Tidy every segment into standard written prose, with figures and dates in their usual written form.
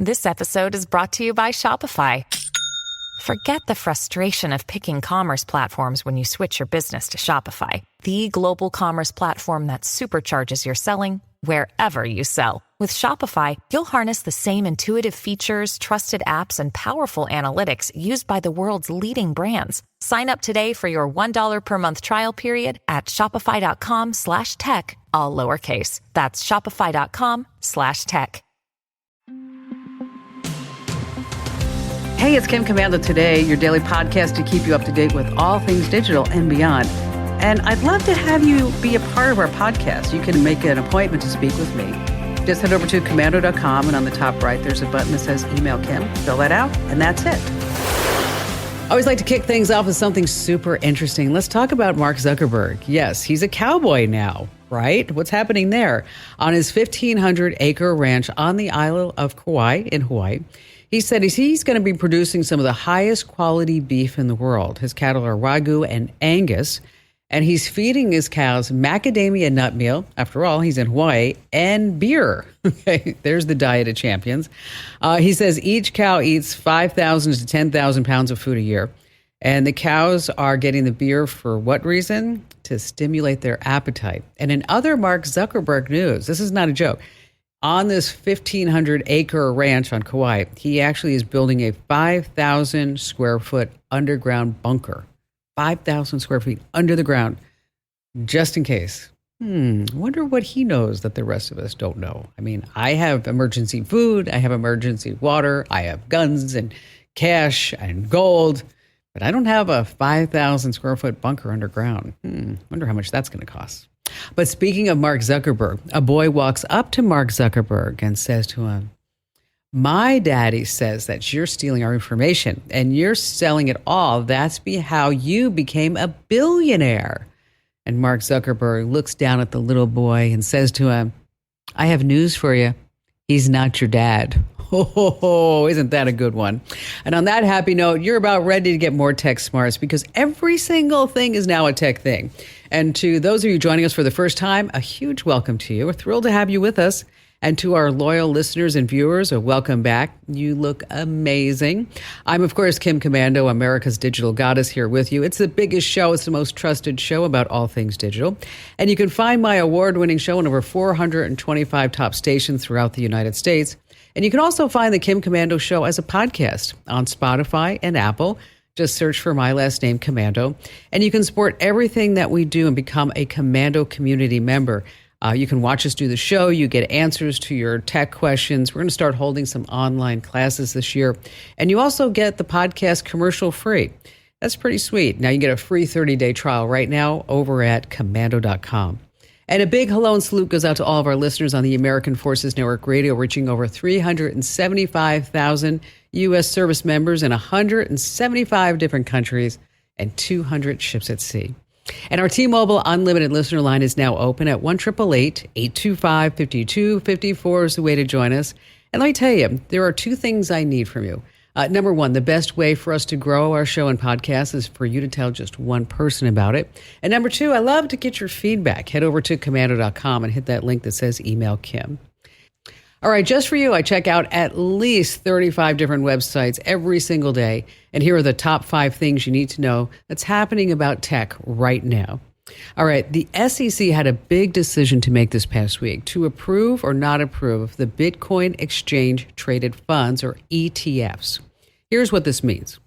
This episode is brought to you by Shopify. Forget the frustration of picking commerce platforms when you switch your business to Shopify, the global commerce platform that supercharges your selling wherever you sell. With Shopify, you'll harness the same intuitive features, trusted apps, and powerful analytics used by the world's leading brands. Sign up today for your $1 per month trial period at shopify.com/tech, all lowercase. That's shopify.com/tech. Hey, it's Kim Komando today, your daily podcast to keep you up to date with all things digital and beyond. And I'd love to have you be a part of our podcast. You can make an appointment to speak with me. Just head over to komando.com, and on the top right, there's a button that says Email Kim. Fill that out, and that's it. I always like to kick things off with something super interesting. Let's talk about Mark Zuckerberg. Yes, he's a cowboy now, right? What's happening there? On his 1,500-acre ranch on the island of Kauai in Hawaii, he said he's going to be producing some of the highest quality beef in the world. His cattle are Wagyu and Angus, and he's feeding his cows macadamia nut meal. After all, he's in Hawaii, and beer. Okay, there's the diet of champions. He says each cow eats 5,000 to 10,000 pounds of food a year, and the cows are getting the beer for what reason? To stimulate their appetite. And in other Mark Zuckerberg news, this is not a joke. On this 1,500-acre ranch on Kauai, he actually is building a 5,000 square foot underground bunker. 5,000 square feet under the ground, just in case. Wonder what he knows that the rest of us don't know. I mean, I have emergency food, I have emergency water, I have guns and cash and gold, but I don't have a 5,000 square foot bunker underground. Wonder how much that's going to cost. But speaking of Mark Zuckerberg, a boy walks up to Mark Zuckerberg and says to him, "My daddy says that you're stealing our information and you're selling it all. That's how you became a billionaire." And Mark Zuckerberg looks down at the little boy and says to him, "I have news for you. He's not your dad." Oh, isn't that a good one? And on that happy note, you're about ready to get more tech smarts because every single thing is now a tech thing. And to those of you joining us for the first time, a huge welcome to you. We're thrilled to have you with us. And to our loyal listeners and viewers, a welcome back. You look amazing. I'm, of course, Kim Komando, America's digital goddess, here with you. It's the biggest show. It's the most trusted show about all things digital. And you can find my award-winning show on over 425 top stations throughout the United States. And you can also find the Kim Komando Show as a podcast on Spotify and Apple. Just search for my last name, Komando. And you can support everything that we do and become a Komando community member. You can watch us do the show. You get answers to your tech questions. We're going to start holding some online classes this year. And you also get the podcast commercial free. That's pretty sweet. Now you get a free 30-day trial right now over at komando.com. And a big hello and salute goes out to all of our listeners on the American Forces Network Radio, reaching over 375,000 U.S. service members in 175 different countries and 200 ships at sea. And our T-Mobile Unlimited listener line is now open at 1-888-825-5254 is the way to join us. And let me tell you, there are two things I need from you. Number one, the best way for us to grow our show and podcast is for you to tell just one person about it. And number two, I love to get your feedback. Head over to komando.com and hit that link that says Email Kim. All right, just for you, I check out at least 35 different websites every single day. And here are the top 5 things you need to know that's happening about tech right now. All right, the SEC had a big decision to make this past week to approve or not approve the Bitcoin Exchange Traded Funds, or ETFs. Here's what this means.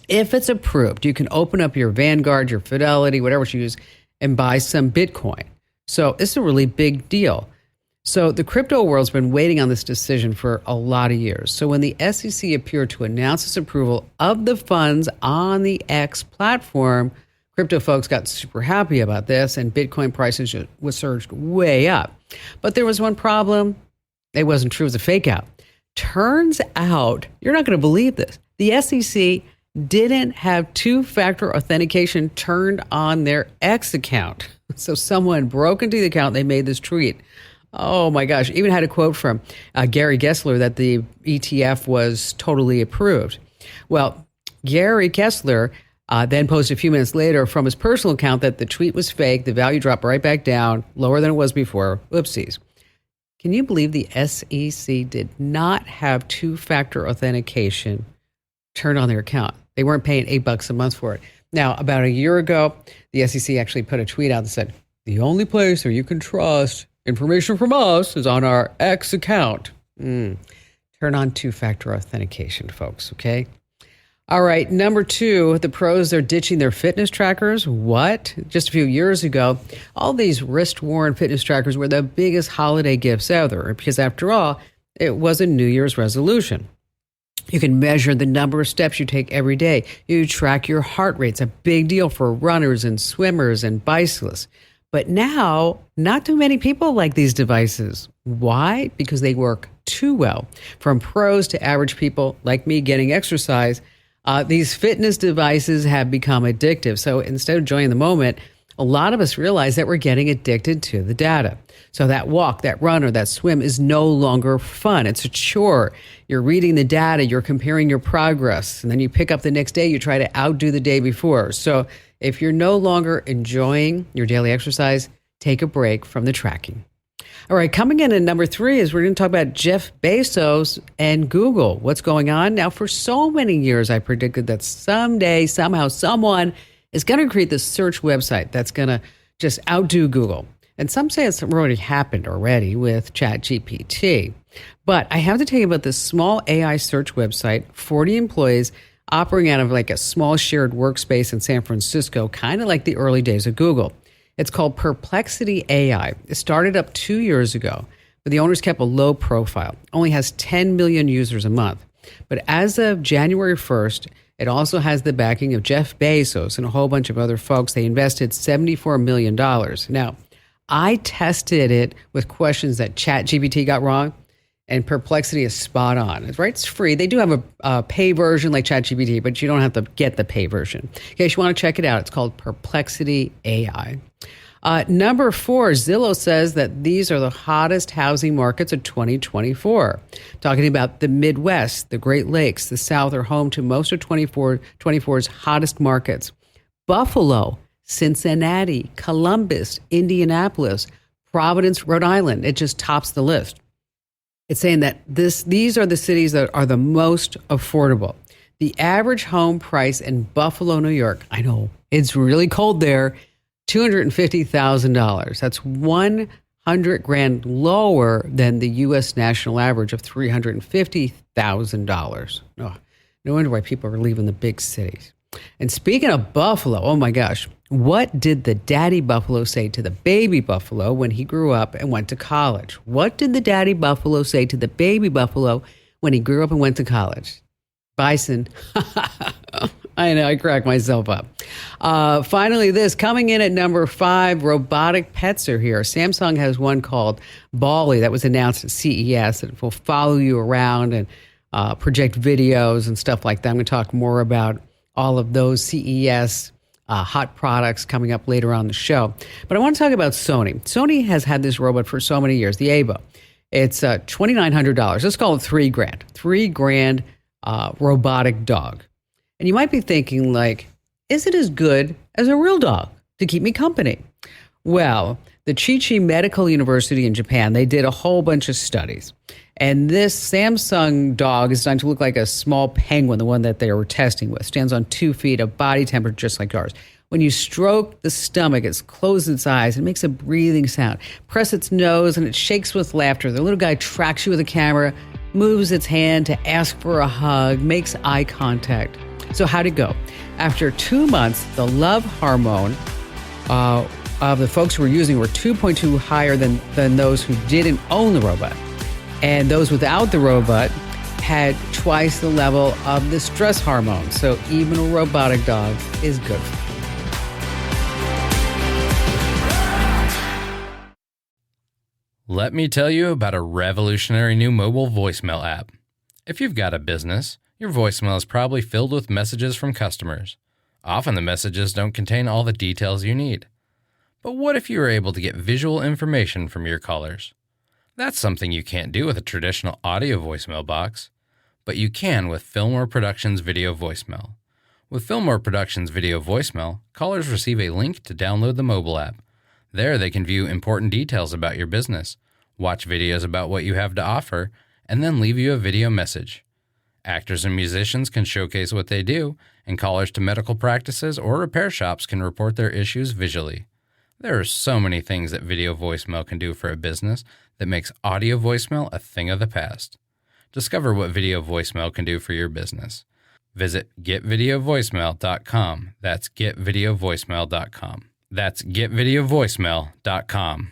If it's approved, you can open up your Vanguard, your Fidelity, whatever you use, and buy some Bitcoin. So it's a really big deal. So the crypto world's been waiting on this decision for a lot of years. So when the SEC appeared to announce its approval of the funds on the X platform, crypto folks got super happy about this, and Bitcoin prices was surged way up. But there was one problem. It wasn't true. It was a fake out. Turns out, you're not going to believe this, the SEC didn't have two-factor authentication turned on their X account. So someone broke into the account. They made this tweet. Oh my gosh. Even had a quote from Gary Gessler that the ETF was totally approved. Well, Gary Gessler then posted a few minutes later from his personal account that the tweet was fake. The value dropped right back down, lower than it was before. Oopsies. Can you believe the SEC did not have two-factor authentication turned on their account? They weren't paying $8 a month for it. Now, about a year ago, the SEC actually put a tweet out that said, the only place where you can trust information from us is on our X account. Turn on two-factor authentication, folks, okay? All right, number 2, the pros are ditching their fitness trackers. What? Just a few years ago, all these wrist-worn fitness trackers were the biggest holiday gifts ever because, after all, it was a New Year's resolution. You can measure the number of steps you take every day. You track your heart rate. It's a big deal for runners and swimmers and bicyclists. But now, not too many people like these devices. Why? Because they work too well. From pros to average people like me getting exercise, these fitness devices have become addictive. So instead of enjoying the moment, a lot of us realize that we're getting addicted to the data. So that walk, that run, or that swim is no longer fun. It's a chore. You're reading the data, you're comparing your progress, and then you pick up the next day, you try to outdo the day before. So if you're no longer enjoying your daily exercise, take a break from the tracking. All right, coming in at number 3 is we're going to talk about Jeff Bezos and Google. What's going on? Now, for so many years, I predicted that someday, somehow, someone is going to create this search website that's going to just outdo Google. And some say it's already happened with ChatGPT. But I have to tell you about this small AI search website, 40 employees, operating out of like a small shared workspace in San Francisco, kind of like the early days of Google. It's called Perplexity AI. It started up 2 years ago, but the owners kept a low profile. Only has 10 million users a month. But as of January 1st, it also has the backing of Jeff Bezos and a whole bunch of other folks. They invested $74 million. Now, I tested it with questions that ChatGPT got wrong, and Perplexity is spot on. It's right, it's free. They do have a pay version like ChatGPT, but you don't have to get the pay version. In case you want to check it out, it's called Perplexity AI. Number 4, Zillow says that these are the hottest housing markets of 2024. Talking about the Midwest, the Great Lakes, the South are home to most of 24's hottest markets. Buffalo, Cincinnati, Columbus, Indianapolis, Providence, Rhode Island. It just tops the list. It's saying that these are the cities that are the most affordable. The average home price in Buffalo, New York, I know it's really cold there, $250,000. That's $100,000 lower than the U.S. national average of $350,000. Oh, no wonder why people are leaving the big cities. And speaking of Buffalo, oh my gosh, what did the daddy buffalo say to the baby buffalo when he grew up and went to college? What did the daddy buffalo say to the baby buffalo when he grew up and went to college? Bison. I know, I crack myself up. Finally, this coming in at number 5, robotic pets are here. Samsung has one called Bali that was announced at CES. It will follow you around and project videos and stuff like that. I'm going to talk more about all of those CES hot products coming up later on the show. But I want to talk about Sony. Sony has had this robot for so many years, the Ava. It's $2,900. Let's call it $3,000. $3,000 robotic dog. And you might be thinking, like, is it as good as a real dog to keep me company? Well, the Chichi Medical University in Japan, they did a whole bunch of studies. And this Samsung dog is designed to look like a small penguin, the one that they were testing with. Stands on 2 feet, a body temperature just like ours. When you stroke the stomach, it closes its eyes, it makes a breathing sound. Press its nose, and it shakes with laughter. The little guy tracks you with a camera, moves its hand to ask for a hug, makes eye contact. So how'd it go? After 2 months, the love hormone of the folks who were using were 2.2 higher than those who didn't own the robot. And those without the robot had twice the level of the stress hormone. So even a robotic dog is good for you. Let me tell you about a revolutionary new mobile voicemail app. If you've got a business, your voicemail is probably filled with messages from customers. Often the messages don't contain all the details you need. But what if you were able to get visual information from your callers? That's something you can't do with a traditional audio voicemail box, but you can with Fillmore Productions Video Voicemail. With Fillmore Productions Video Voicemail, callers receive a link to download the mobile app. There they can view important details about your business, watch videos about what you have to offer, and then leave you a video message. Actors and musicians can showcase what they do, and callers to medical practices or repair shops can report their issues visually. There are so many things that video voicemail can do for a business that makes audio voicemail a thing of the past. Discover what video voicemail can do for your business. Visit getvideovoicemail.com. That's getvideovoicemail.com. That's getvideovoicemail.com.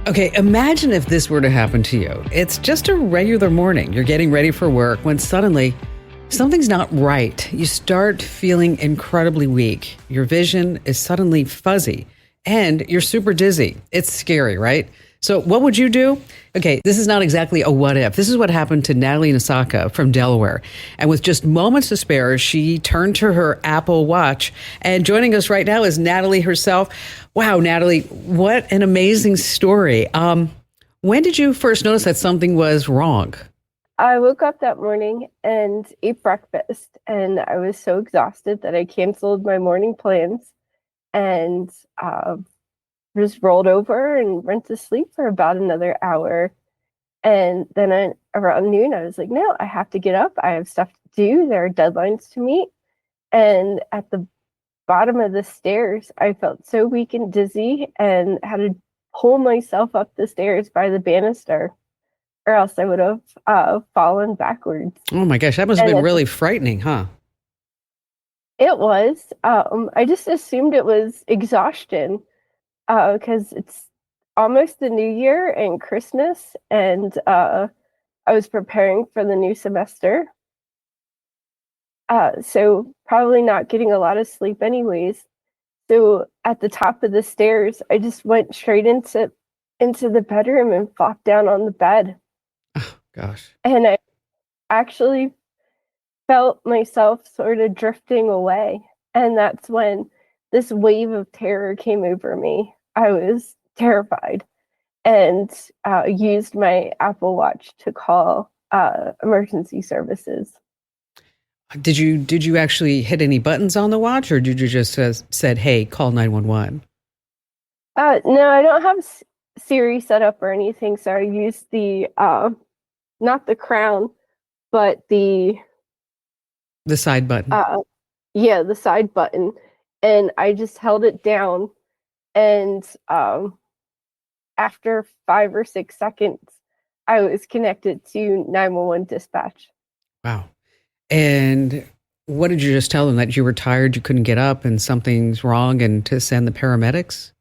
Okay, imagine if this were to happen to you. It's just a regular morning. You're getting ready for work when suddenly something's not right. You start feeling incredibly weak. Your vision is suddenly fuzzy and you're super dizzy. It's scary, right? So what would you do? Okay, this is not exactly a what if. This is what happened to Natalie Nasatka from Delaware. And with just moments to spare, she turned to her Apple Watch. And joining us right now is Natalie herself. Wow, Natalie, what an amazing story. When did you first notice that something was wrong? I woke up that morning and ate breakfast, and I was so exhausted that I canceled my morning plans and just rolled over and went to sleep for about another hour. And then around noon, I was like, no, I have to get up. I have stuff to do. There are deadlines to meet. And at the bottom of the stairs, I felt so weak and dizzy and had to pull myself up the stairs by the banister, or else I would have fallen backwards. Oh my gosh, that must have been really frightening, huh? It was. I just assumed it was exhaustion because it's almost the new year and Christmas, and I was preparing for the new semester. So probably not getting a lot of sleep anyways. So at the top of the stairs, I just went straight into the bedroom and flopped down on the bed. Oh, gosh. And I actually felt myself sort of drifting away. And that's when this wave of terror came over me. I was terrified and used my Apple Watch to call emergency services. Did you actually hit any buttons on the watch, or did you just said, hey, call 911? No, I don't have Siri set up or anything, so I used the not the crown, but the side button. Yeah, the side button, and I just held it down, and after 5 or 6 seconds, I was connected to 911 dispatch. Wow. And what did you just tell them? That you were tired, you couldn't get up, and something's wrong, and to send the paramedics?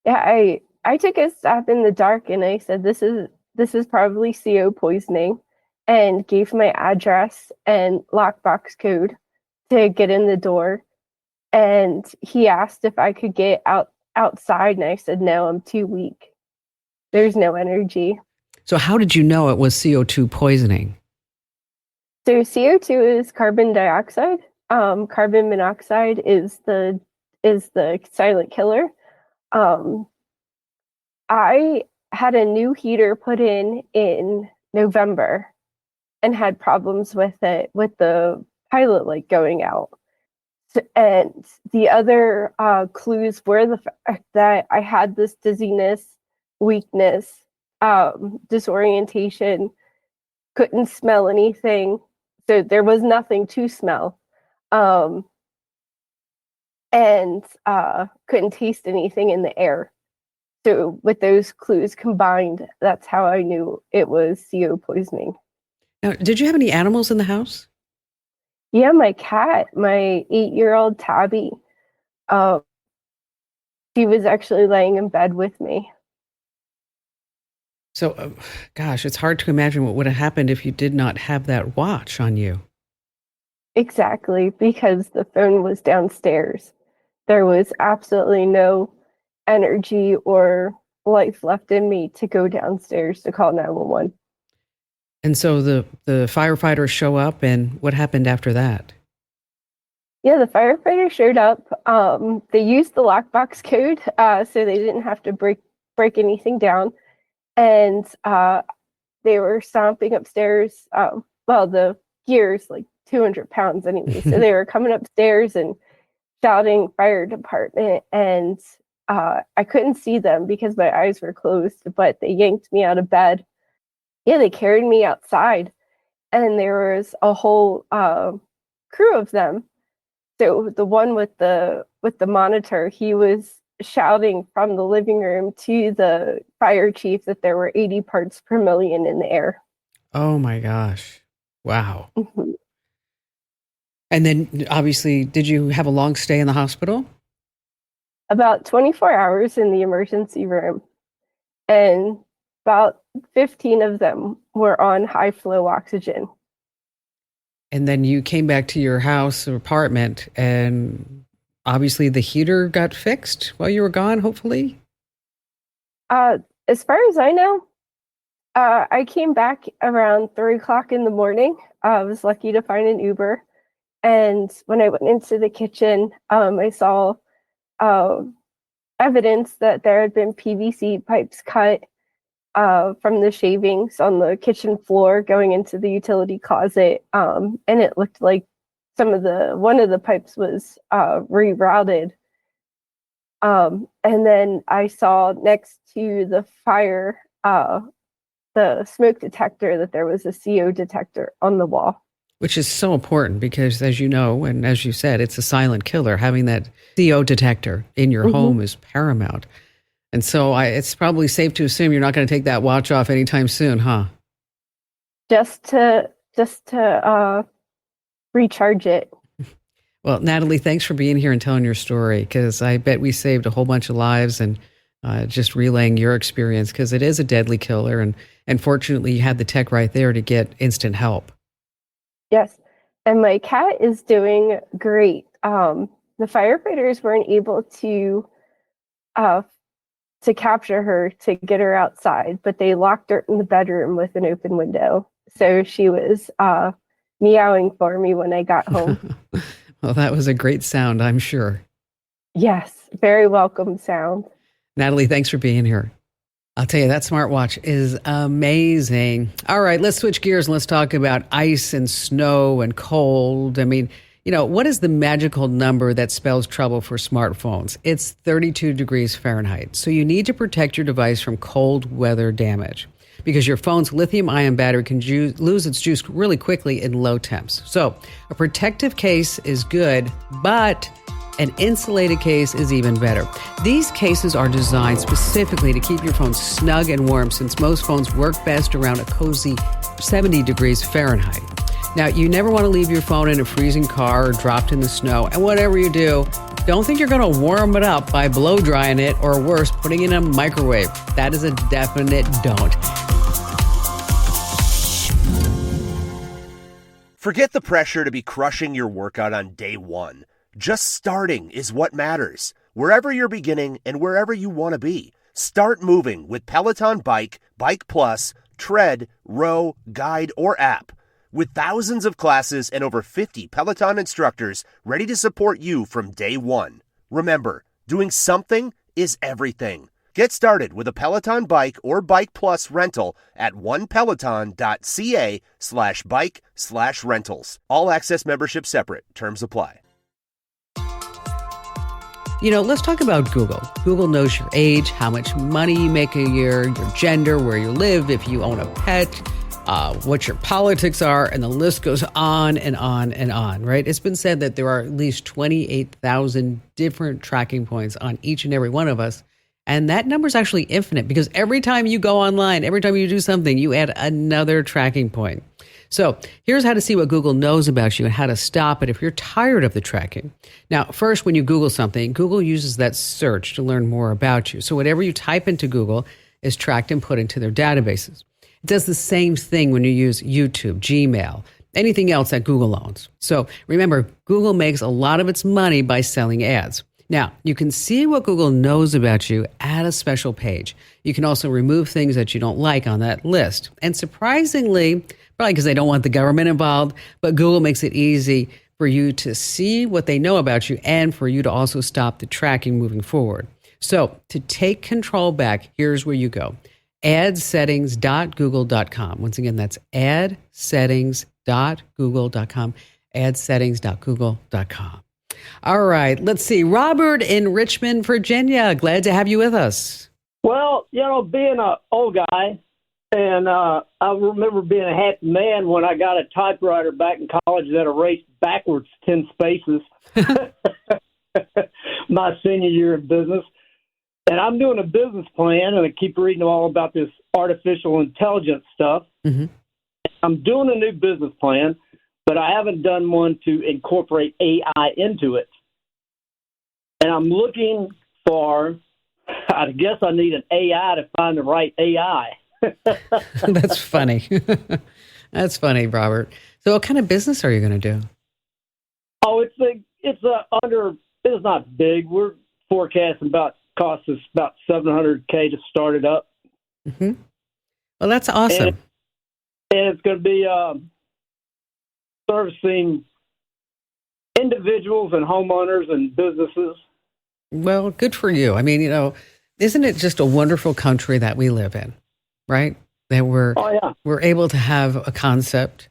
Yeah, I took a stab in the dark, and I said, this is probably CO poisoning, and gave my address and lockbox code to get in the door. And he asked if I could get outside, and I said, no, I'm too weak. There's no energy. So how did you know it was CO2 poisoning? So CO2 is carbon dioxide. Carbon monoxide is the silent killer. I had a new heater put in November and had problems with it, with the pilot light going out. And the other clues were the fact that I had this dizziness, weakness, disorientation, couldn't smell anything. So there was nothing to smell. And couldn't taste anything in the air. So with those clues combined, that's how I knew it was CO poisoning. Now, did you have any animals in the house? Yeah, my cat, my 8-year-old Tabby, she was actually laying in bed with me. So, gosh, it's hard to imagine what would have happened if you did not have that watch on you. Exactly, because the phone was downstairs. There was absolutely no energy or life left in me to go downstairs to call 911. And so the firefighters show up, and what happened after that? Yeah, the firefighters showed up. They used the lockbox code, so they didn't have to break anything down. And they were stomping upstairs. Well, the gear's like 200 pounds anyway. So they were coming upstairs and shouting fire department. And I couldn't see them because my eyes were closed, but they yanked me out of bed. Yeah, they carried me outside, and there was a whole crew of them. So the one with the monitor, he was shouting from the living room to the fire chief that there were 80 parts per million in the air. Oh my gosh. Wow. Mm-hmm. And then obviously, did you have a long stay in the hospital? About 24 hours in the emergency room, and about 15 of them were on high flow oxygen. And then you came back to your house or apartment, and obviously the heater got fixed while you were gone, hopefully? As far as I know, I came back around 3 o'clock in the morning. I was lucky to find an Uber. And when I went into the kitchen, I saw evidence that there had been PVC pipes cut from the shavings on the kitchen floor going into the utility closet. And it looked like one of the pipes was rerouted. And then I saw next to the fire, the smoke detector, that there was a CO detector on the wall. Which is so important because, as you know, and as you said, it's a silent killer. Having that CO detector in your home is paramount. And so it's probably safe to assume you're not going to take that watch off anytime soon, huh? Just to recharge it. Well, Natalie, thanks for being here and telling your story, because I bet we saved a whole bunch of lives and just relaying your experience, because it is a deadly killer. And fortunately, you had the tech right there to get instant help. Yes. And my cat is doing great. The firefighters weren't able to capture her, to get her outside, but they locked her in the bedroom with an open window. So she was meowing for me when I got home. Well, that was a great sound, I'm sure. Yes, very welcome sound. Natalie, thanks for being here. I'll tell you, that smartwatch is amazing. All right, let's switch gears and let's talk about ice and snow and cold. I mean, what is the magical number that spells trouble for smartphones? It's 32 degrees Fahrenheit. So you need to protect your device from cold weather damage, because your phone's lithium-ion battery can lose its juice really quickly in low temps. So a protective case is good, but an insulated case is even better. These cases are designed specifically to keep your phone snug and warm, since most phones work best around a cozy 70 degrees Fahrenheit. Now, you never want to leave your phone in a freezing car or dropped in the snow. And whatever you do, don't think you're going to warm it up by blow drying it, or worse, putting it in a microwave. That is a definite don't. Forget the pressure to be crushing your workout on day one. Just starting is what matters. Wherever you're beginning and wherever you want to be, start moving with Peloton Bike, Bike Plus, Tread, Row, Guide, or app. With thousands of classes and over 50 Peloton instructors ready to support you from day one. Remember, doing something is everything. Get started with a Peloton Bike or Bike Plus rental at onepeloton.ca/bike/rentals. All access membership separate. Terms apply. Let's talk about Google. Google knows your age, how much money you make a year, your gender, where you live, if you own a pet, what your politics are, and the list goes on and on and on, right? It's been said that there are at least 28,000 different tracking points on each and every one of us. And that number is actually infinite, because every time you go online, every time you do something, you add another tracking point. So here's how to see what Google knows about you and how to stop it if you're tired of the tracking. Now, first, when you Google something, Google uses that search to learn more about you. So whatever you type into Google is tracked and put into their databases. It does the same thing when you use YouTube, Gmail, anything else that Google owns. So remember, Google makes a lot of its money by selling ads. Now, you can see what Google knows about you at a special page. You can also remove things that you don't like on that list. And surprisingly, probably because they don't want the government involved, but Google makes it easy for you to see what they know about you and for you to also stop the tracking moving forward. So to take control back, here's where you go. adsettings.google.com. Once again, that's adsettings.google.com, adsettings.google.com. All right. Let's see. Robert in Richmond, Virginia. Glad to have you with us. Well, being an old guy, and I remember being a happy man when I got a typewriter back in college that erased backwards 10 spaces my senior year in business. And I'm doing a business plan, and I keep reading all about this artificial intelligence stuff. Mm-hmm. I'm doing a new business plan, but I haven't done one to incorporate AI into it. And I'm looking for, I guess I need an AI to find the right AI. That's funny. That's funny, Robert. So what kind of business are you going to do? Oh, it's not big. We're forecasting cost us about $700K to start it up. Mm-hmm. Well, that's awesome. And it's going to be servicing individuals and homeowners and businesses. Well, good for you. I mean, isn't it just a wonderful country that we live in, right? That we're able to have a concept,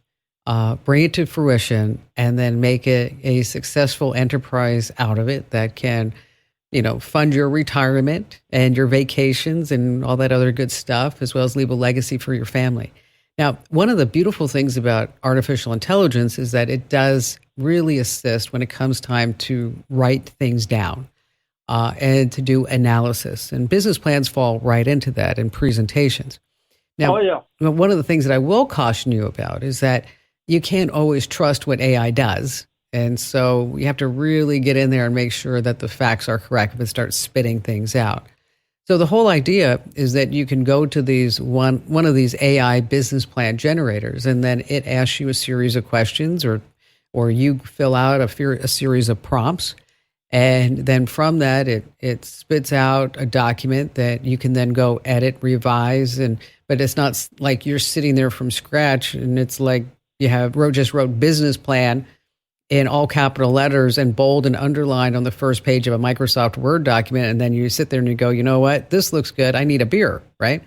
bring it to fruition, and then make it a successful enterprise out of it that can, fund your retirement and your vacations and all that other good stuff, as well as leave a legacy for your family. Now, one of the beautiful things about artificial intelligence is that it does really assist when it comes time to write things down and to do analysis. And business plans fall right into that, and presentations. Now, one of the things that I will caution you about is that you can't always trust what AI does. And so you have to really get in there and make sure that the facts are correct if it starts spitting things out. So the whole idea is that you can go to these one of these AI business plan generators, and then it asks you a series of questions, or you fill out a series of prompts, and then from that it spits out a document that you can then go edit, revise, but it's not like you're sitting there from scratch, and it's like you just wrote business plan in all capital letters and bold and underlined on the first page of a Microsoft Word document. And then you sit there and you go, you know what? This looks good. I need a beer, right?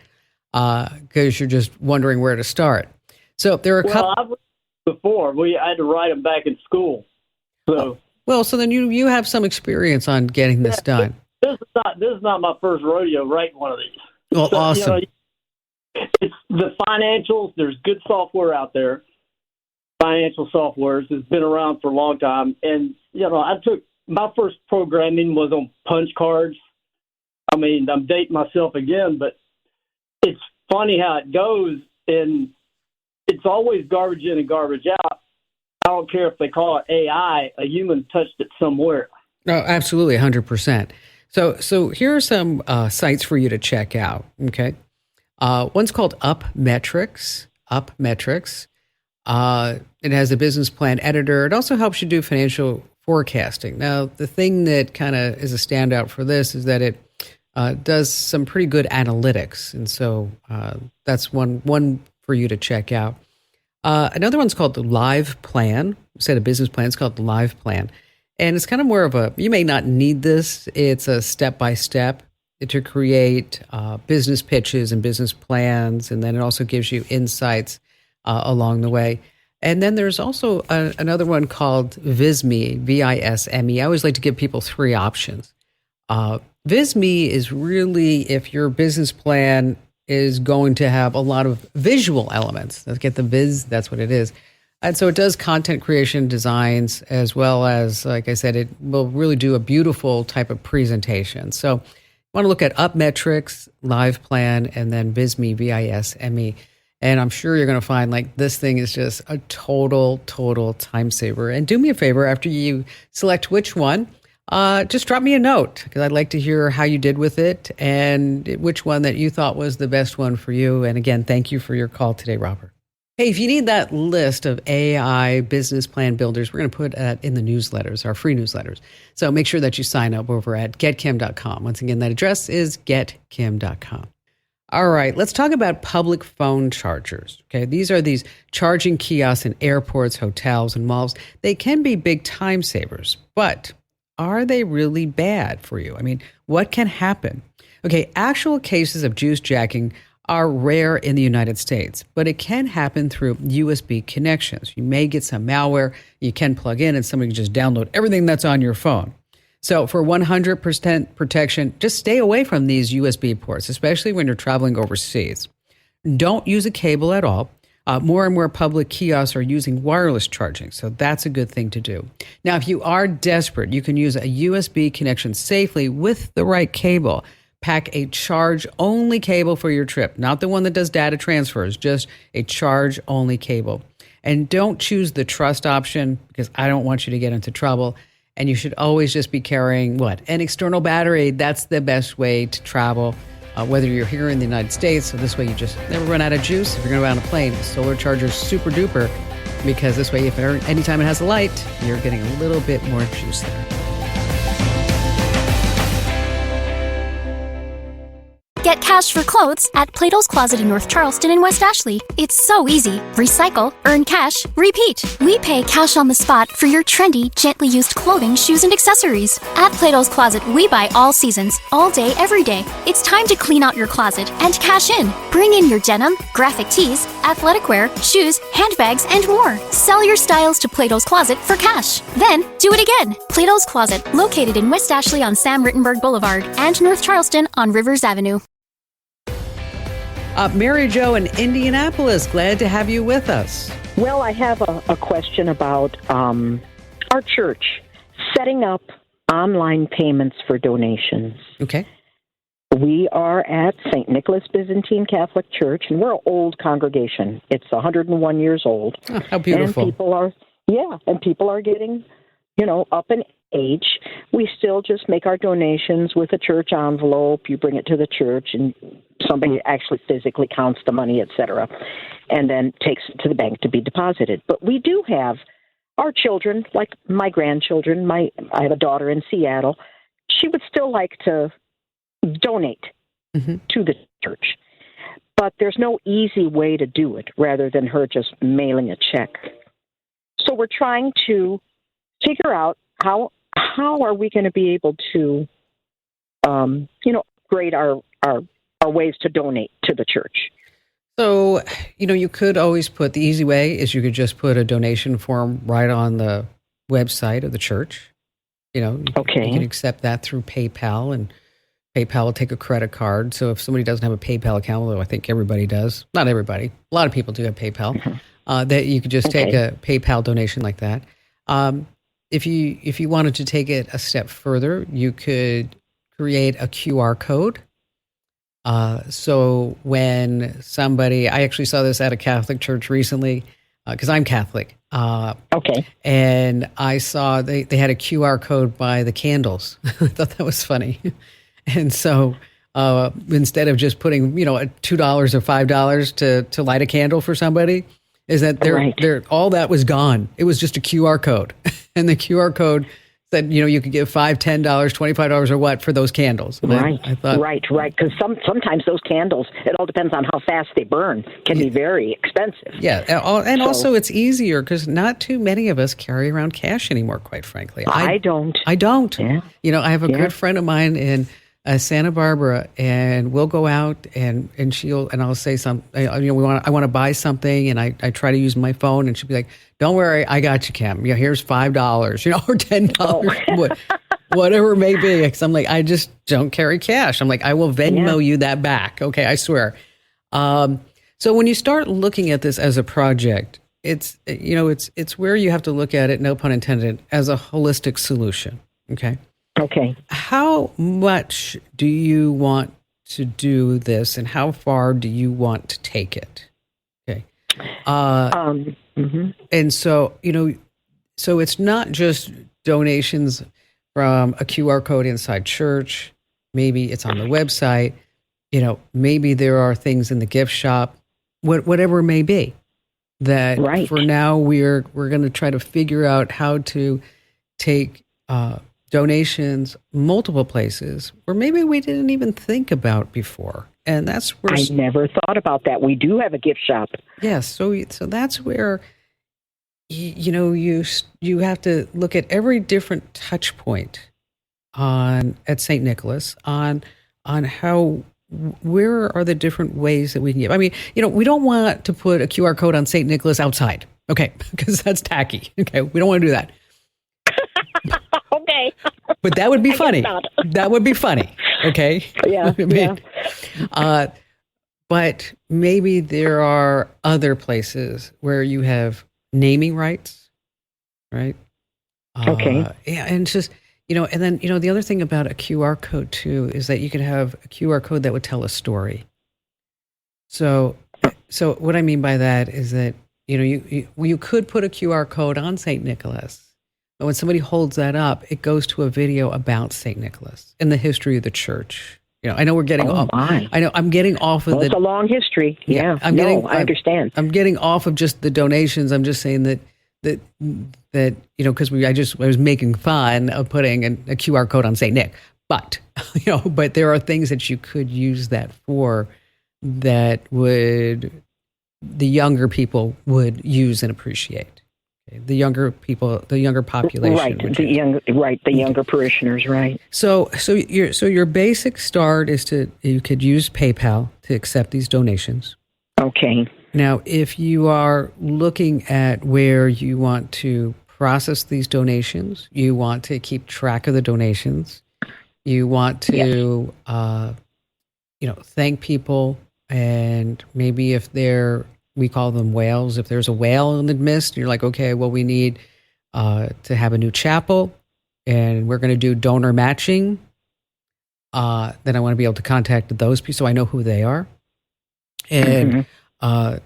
Because you're just wondering where to start. So there are a couple. I've read before. I had to write them back in school. So so then you have some experience on getting this done. This is not my first rodeo writing one of these. Well, so, awesome. It's the financials. There's good software out there. Financial softwares has been around for a long time. And, I took my first programming was on punch cards. I mean, I'm dating myself again, but it's funny how it goes. And it's always garbage in and garbage out. I don't care if they call it AI, a human touched it somewhere. No, absolutely, 100%. So here are some sites for you to check out, okay? One's called UpMetrics. It has a business plan editor. It also helps you do financial forecasting. Now, the thing that kind of is a standout for this is that it does some pretty good analytics. And so that's one for you to check out. Another one's called the Live Plan. Instead of business plan, it's called the Live Plan. And it's kind of more of you may not need this. It's a step-by-step to create business pitches and business plans. And then it also gives you insights along the way. And then there's also another one called Visme, V-I-S-M-E. I always like to give people three options. Visme is really if your business plan is going to have a lot of visual elements. Let's get the viz, that's what it is. And so it does content creation designs as well as, like I said, it will really do a beautiful type of presentation. So you want to look at UpMetrics, Live Plan, and then Visme, V-I-S-M-E. And I'm sure you're going to find this thing is just a total time saver. And do me a favor, after you select which one, just drop me a note because I'd like to hear how you did with it and which one that you thought was the best one for you. And again, thank you for your call today, Robert. Hey, if you need that list of AI business plan builders, we're going to put that in the newsletters, our free newsletters. So make sure that you sign up over at getkim.com. Once again, that address is getkim.com. All right, let's talk about public phone chargers. Okay, these are these charging kiosks in airports, hotels, and malls. They can be big time savers, but are they really bad for you? I mean, what can happen? Okay, actual cases of juice jacking are rare in the United States, but it can happen through USB connections. You may get some malware you can plug in and somebody can just download everything that's on your phone. So for 100% protection, just stay away from these USB ports, especially when you're traveling overseas. Don't use a cable at all. More and more public kiosks are using wireless charging, so that's a good thing to do. Now, if you are desperate, you can use a USB connection safely with the right cable. Pack a charge-only cable for your trip, not the one that does data transfers, just a charge-only cable. And don't choose the trust option because I don't want you to get into trouble. And you should always just be carrying what? An external battery. That's the best way to travel, whether you're here in the United States. So this way you just never run out of juice. If you're going to go on a plane, the solar charger is super duper because this way, anytime it has a light, you're getting a little bit more juice there. Get cash for clothes at Plato's Closet in North Charleston and West Ashley. It's so easy. Recycle, earn cash, repeat. We pay cash on the spot for your trendy, gently used clothing, shoes, and accessories. At Plato's Closet, we buy all seasons, all day, every day. It's time to clean out your closet and cash in. Bring in your denim, graphic tees, athletic wear, shoes, handbags, and more. Sell your styles to Plato's Closet for cash. Then, do it again. Plato's Closet, located in West Ashley on Sam Rittenberg Boulevard and North Charleston on Rivers Avenue. Mary Jo in Indianapolis, glad to have you with us. Well, I have a question about our church setting up online payments for donations. Okay. We are at St. Nicholas Byzantine Catholic Church, and we're an old congregation. It's 101 years old. Oh, how beautiful. And people are getting, up in age. We still just make our donations with a church envelope. You bring it to the church, and somebody actually physically counts the money, et cetera, and then takes it to the bank to be deposited. But we do have our children, like my grandchildren. I have a daughter in Seattle. She would still like to donate to the church, but there's no easy way to do it rather than her just mailing a check. So we're trying to figure out how are we going to be able to, upgrade our ways to donate to the church. So, you could always put, the easy way is you could just put a donation form right on the website of the church. Okay. You can accept that through PayPal, and PayPal will take a credit card. So if somebody doesn't have a PayPal account, although I think everybody does, not everybody, a lot of people do have PayPal, that you could just take a PayPal donation like that. If you wanted to take it a step further, you could create a QR code. So when somebody, I actually saw this at a Catholic church recently, because I'm Catholic. Okay. And I saw they had a QR code by the candles. I thought that was funny. And so instead of just putting, $2 or $5 to light a candle for somebody, is that they're all that was gone. It was just a QR code. And the QR code said, you could give $5, $10, $25 or what for those candles. And I thought, right. Because sometimes those candles, it all depends on how fast they burn, can be very expensive. Yeah. Also it's easier because not too many of us carry around cash anymore, quite frankly. I don't. Yeah. I have a good friend of mine in Santa Barbara, and we'll go out and I'll say something, I want to buy something, and I try to use my phone, and she'll be like, "Don't worry, I got you, Kim. Here's $5, or $10, whatever it may be." Because I'm like, I just don't carry cash. I'm like, I will Venmo you that back. Okay, I swear. So when you start looking at this as a project, it's where you have to look at it, no pun intended, as a holistic solution. Okay. Okay. How much do you want to do this, and how far do you want to take it? Okay. And so, so it's not just donations from a QR code inside church. Maybe it's on the website. Maybe there are things in the gift shop, whatever it may be. That for now we're going to try to figure out how to take donations multiple places where maybe we didn't even think about before. And that's where I never thought about that. We do have a gift shop. Yes. So that's where, you have to look at every different touch point at St. Nicholas on how where are the different ways that we can give? I mean, we don't want to put a QR code on St. Nicholas outside, okay, because that's tacky. Okay, we don't want to do that. Okay. But that would be funny. That would be funny. Okay. Yeah. Yeah. But maybe there are other places where you have naming rights, right? Okay. Yeah, and it's just, and then, the other thing about a QR code too is that you could have a QR code that would tell a story. So what I mean by that is that, you could put a QR code on St. Nicholas, but when somebody holds that up, it goes to a video about St. Nicholas and the history of the church. I know we're getting off. My. I know I'm getting off of It's a long history. Yeah. I understand. I'm getting off of just the donations. I'm just saying that because I was making fun of putting a QR code on St. Nick, but but there are things that you could use that for that the younger people would use and appreciate. Okay? The younger people, the younger population, right? The younger parishioners, right? So your basic start is you could use PayPal to accept these donations. Okay. Now, if you are looking at where you want to process these donations, you want to keep track of the donations, you want to, thank people, and maybe if we call them whales, if there's a whale in the midst, you're like, okay, well, we need to have a new chapel, and we're going to do donor matching. Then I want to be able to contact those people so I know who they are. And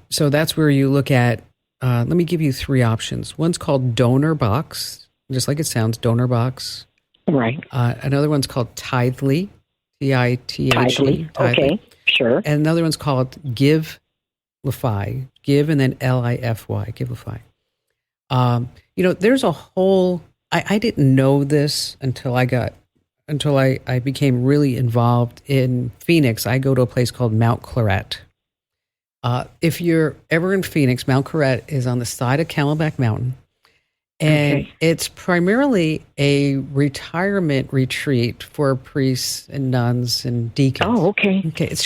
so that's where you look at, let me give you 3 options. One's called Donor Box, just like it sounds, Donor Box. Right. Another one's called Tithely, Tithe. Tithely. Okay, sure. And another one's called Givelify, Give and then Lify, Givelify. There's a whole, I didn't know this until I became really involved in Phoenix. I go to a place called Mount Claret. If you're ever in Phoenix, Mount Claret is on the side of Camelback Mountain, and it's primarily a retirement retreat for priests and nuns and deacons. Oh, okay. Okay, it's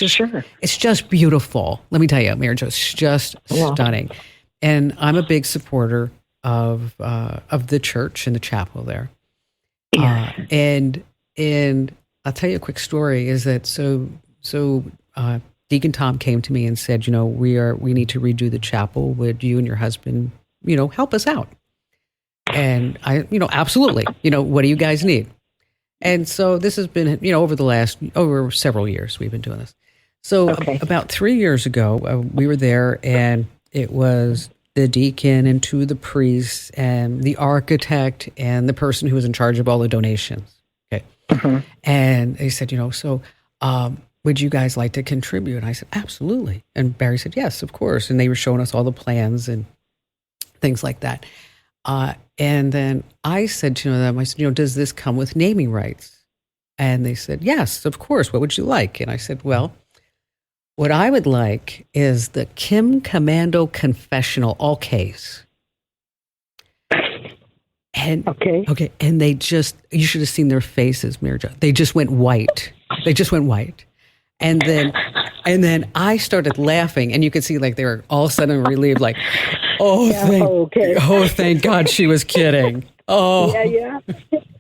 just beautiful. Let me tell you, Mary Jo, it's just stunning. And I'm a big supporter of the church and the chapel there. Yeah. And I'll tell you a quick story. Is that so? Deacon Tom came to me and said, we need to redo the chapel. Would you and your husband, help us out? And I, absolutely. What do you guys need? And so this has been, over several years we've been doing this. So about 3 years ago, we were there, and it was the deacon and 2 of the priests and the architect and the person who was in charge of all the donations. Okay. And they said, would you guys like to contribute? And I said, absolutely. And Barry said, yes, of course. And they were showing us all the plans and things like that. And then I said to them, does this come with naming rights? And they said, yes, of course. What would you like? And I said, well, what I would like is the Kim Commando Confessional, all case. And okay. And they you should have seen their faces, Mary Jo. They just went white. And then I started laughing, and you could see like they were all of a sudden relieved, like, thank God she was kidding. Oh, yeah.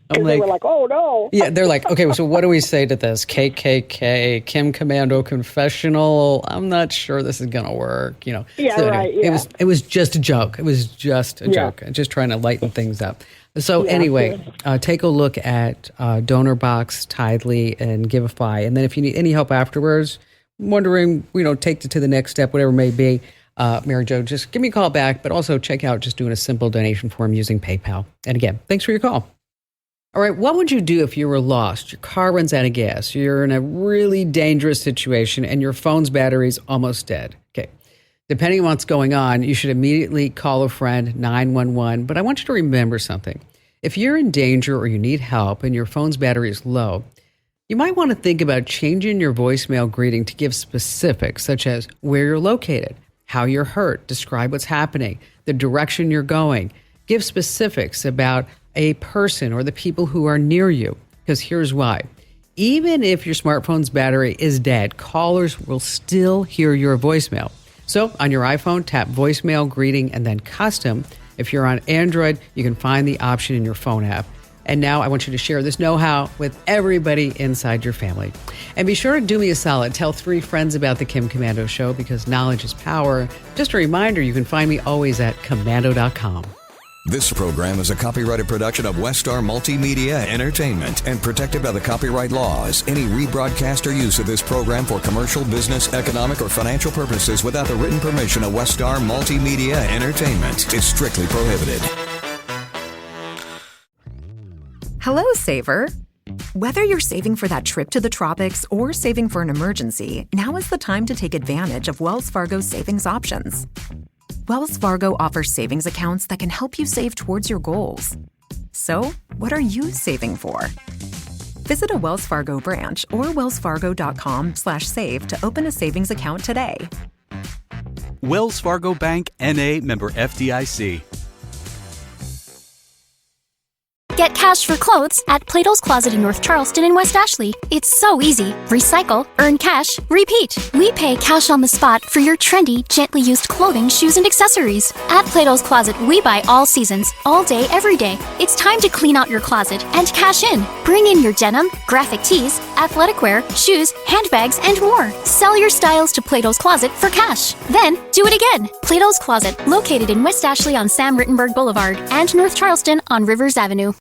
They were like, oh no. Yeah, they're like, okay, so what do we say to this? KKK, Kim Commando Confessional. I'm not sure this is gonna work. Yeah, so right. Yeah. It was just a joke. It was just a joke. Just trying to lighten things up. So anyway, take a look at Donor Box, Tithely, and Givelify. And then if you need any help afterwards, wondering, take it to the next step, whatever it may be, Mary Jo, just give me a call back, but also check out just doing a simple donation form using PayPal. And again, thanks for your call. All right, what would you do if you were lost? Your car runs out of gas. You're in a really dangerous situation, and your phone's battery is almost dead. Okay. Depending on what's going on, you should immediately call a friend, 911. But I want you to remember something. If you're in danger or you need help and your phone's battery is low, you might want to think about changing your voicemail greeting to give specifics, such as where you're located, how you're hurt, describe what's happening, the direction you're going. Give specifics about a person or the people who are near you, because here's why. Even if your smartphone's battery is dead, callers will still hear your voicemail. So on your iPhone, tap voicemail, greeting, and then custom. If you're on Android, you can find the option in your phone app. And now I want you to share this know-how with everybody inside your family. And be sure to do me a solid. Tell 3 friends about the Kim Komando Show, because knowledge is power. Just a reminder, you can find me always at Komando.com. This program is a copyrighted production of Westar Multimedia Entertainment and protected by the copyright laws. Any rebroadcast or use of this program for commercial, business, economic, or financial purposes without the written permission of Westar Multimedia Entertainment is strictly prohibited. Hello, saver. Whether you're saving for that trip to the tropics or saving for an emergency, now is the time to take advantage of Wells Fargo's savings options. Wells Fargo offers savings accounts that can help you save towards your goals. So, what are you saving for? Visit a Wells Fargo branch or wellsfargo.com/save to open a savings account today. Wells Fargo Bank, N.A., member FDIC. Get cash for clothes at Plato's Closet in North Charleston and West Ashley. It's so easy. Recycle, earn cash, repeat. We pay cash on the spot for your trendy, gently used clothing, shoes, and accessories. At Plato's Closet, we buy all seasons, all day, every day. It's time to clean out your closet and cash in. Bring in your denim, graphic tees, athletic wear, shoes, handbags, and more. Sell your styles to Plato's Closet for cash. Then, do it again. Plato's Closet, located in West Ashley on Sam Rittenberg Boulevard and North Charleston on Rivers Avenue.